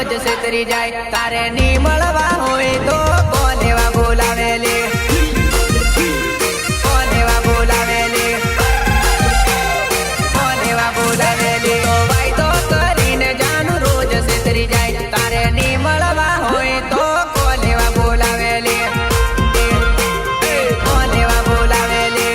रोज से तरी जाए तारे नी मळवा होय तो कोनेवा बोलावेले कोनेवा बोलावेले कोनेवा बोलावेले तो भाई तो करीने जानू रोज से तरी जाए तारे नी मळवा होय तो कोनेवा बोलावेले कोनेवा बोलावेले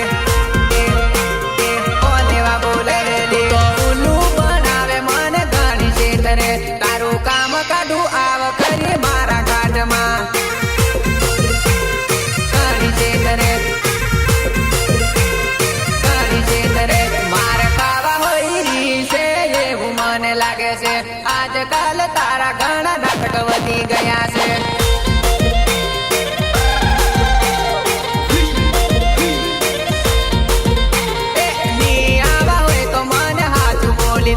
कोनेवा बोलावेले तो उल्लू बनावे मन घणी छेतरे तारू काम काढू आव करी मारा काटमा घणी छेतरे घणी छेतरे मार खावा होई से એવું મને લાગે છે આજકાલ તારા ઘણા નાટક વધી ગયા છે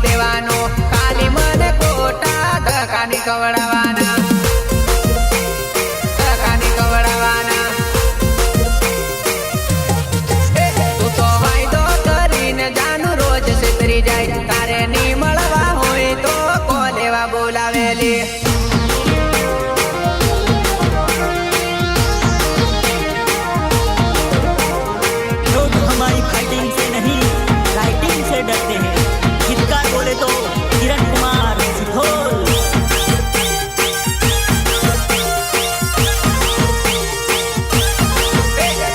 દેવાનો ખાલી મને કોટા ધકાની કવડાવાના ધકાની કવડાવાના તું તો વાયદો કરીને જાનું રોજ છેતરી જાય તારે ની મળવા હોય તો કોલેવા બોલાવેલી लोग हमारी फाइटिंग से नहीं राइटिंग से डरते हैं गीतकार बोले तो किरण कुमार सिद्धोल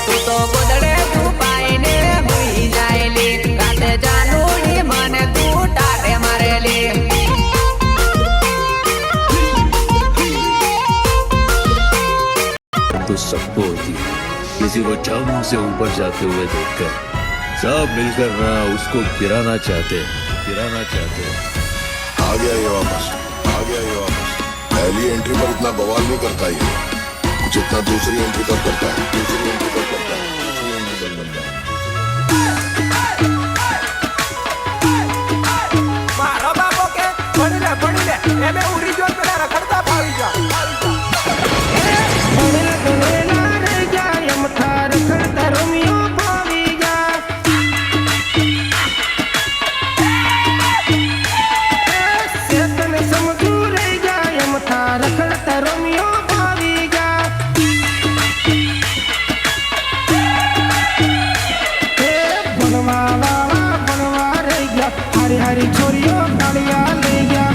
તું તો ગોદડે છુપાઈને હુઈ જાયલી રાતે જાનુડી મને તું ટાટે મારેલી तो सबको होती है किसी को चाबू से ऊपर जाते हुए देखकर सब मिलकर ना उसको गिराना चाहते हैं गिराना चाहते हैं आ गया ये वापस आ गया ये वापस पहली एंट्री पर इतना बवाल नहीं करता ये जितना दूसरी एंट्री पर करता है दूसरी एंट्री पर करता है दूसरी एंट्री पर करता है મારો બાપો કે પડી લે એમે ઉરી જો પેલા રખડતા ભાવી જા हरी छोरियों गाड़िया ले गया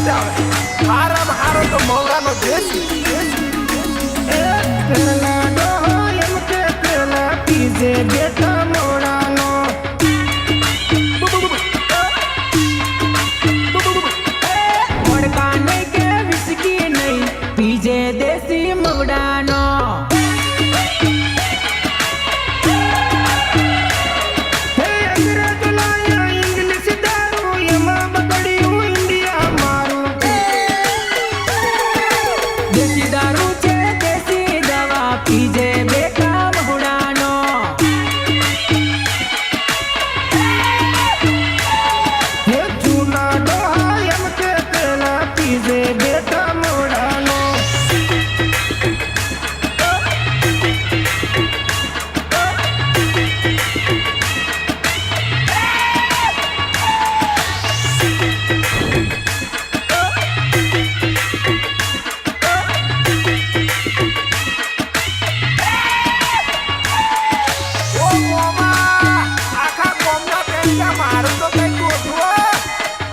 જ આવે. હારામાં હારો તો મવડાનો દેશી. પેલા ડોહો એમ કે પેલા પીજે બેઠા મોડાનો વડકા નહીં કે વિસ્કી નહીં પીજે દેશી મવડાનો. હે અંગ્રેજ લાયા ઇંગ્લિશ દારૂ એમાં બગડ્યું ઇન્ડિયા મારું દેશી દારૂ છે દેશી દવા પીજે બેટા મવડાનો. હે જૂના ડોહા એમ કે પેલા પીજે બેઠા મોડાનો ઓ મોમાં, આખા ગામના પેંડા મારું તો કંઈ ગોઠવો.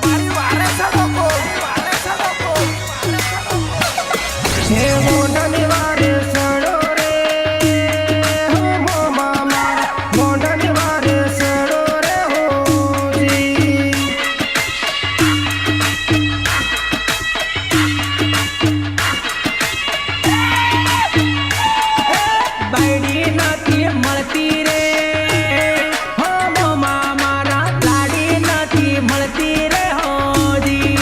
મારી વારે ચડો કોઈ, વારે ચડો કોઈ, વારે ચડો કોઈ. હે મોઢાની વારે સડો રે હો મોમા મારા મોઢાની વારે સડો રે હોજી બાયડી નથી મળતી રે હો મોમા મારા લાડી નથી મળતી રે હોજી.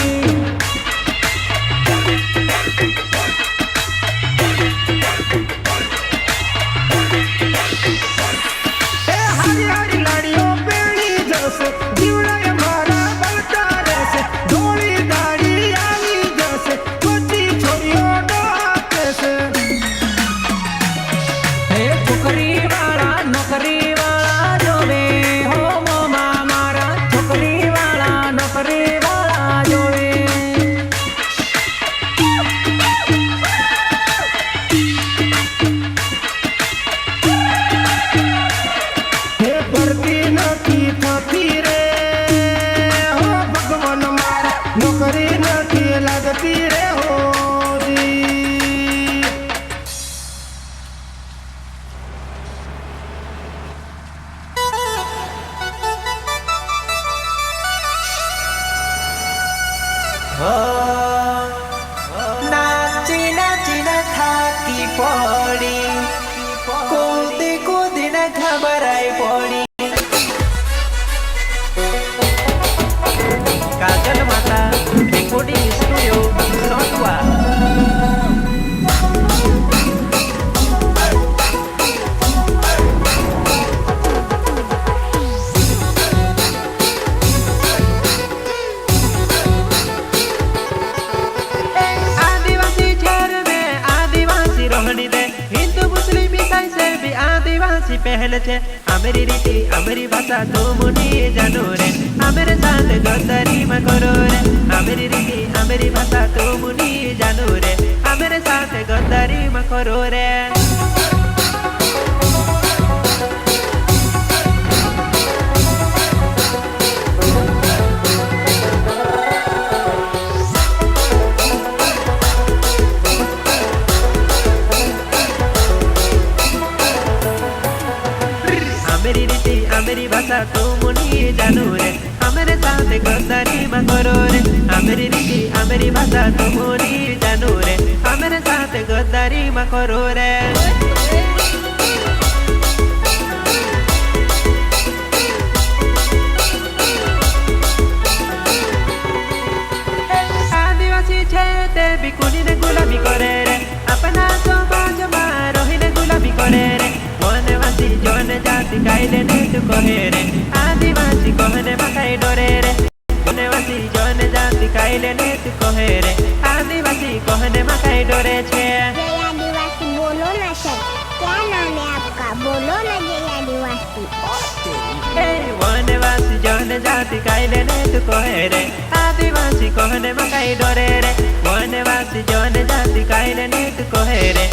હે હારી હારી લાડીઓ પેણી જશે જીવડાએ મારા બળતા રહેશે ધોળી દાડી આવી જશે પછી છોરીઓ ડોહા કહેશે હે છોકરી વાળા નોકરી વાળા જોવે હો મોમા મારા છોકરી વાળા નોકરી વાળા જોવે. હે ભરતી નથી થતી રે હો ભગવાન મારા નોકરી નથી લાગતી રે હોજી નાચી નાચીને થાકી પડી કૂદી કૂદીને ઘબરાઈ પડી કાજલ માતા રેકોર્ડિંગ સ્ટુડિયો સોટવા आदिवासी शहर में आदिवासी रोहनी दे हिंदू मुस्लिम ईसाई से भी आदिवासी पहले छे अमेरी रीति अमेरी भाषा तो मुनी जानो रे अमेरे साथ गद्दारी में करो रे अमेरी रीति अमेरी भाषा तो मुनी जानो रे अमेरे साथ गद्दारी में करो रे अमेरी रीति अमेरी भाषा तो मुनी जानो रे अमेरे साथ गद्दारी में करो रे अमेरी रीति अमेरी भाषा तो मुनी जानो रे अमेरे साथ गद्दारी में करो रे आदिवासी छे ते भी कुनी ने गुलामी करे रे अपना समाज में रहीने गुलामी करे रे वनवासी जन जाति कायले ने तू कहे रे आदिवासी कहने मकाई डरे रे वनवासी जन जाति कायले ने तू कहे रे आदिवासी कहने मकाई डरे छे जय आदिवासी बोलो ना सर क्या नाम है आपका बोलो ना जय आदिवासी ए वनवासी जन जाति कायले ने तू कहे रे आदिवासी कहने मकाई डरे रे वनवासी जन जाति कायले ने तू कहे रे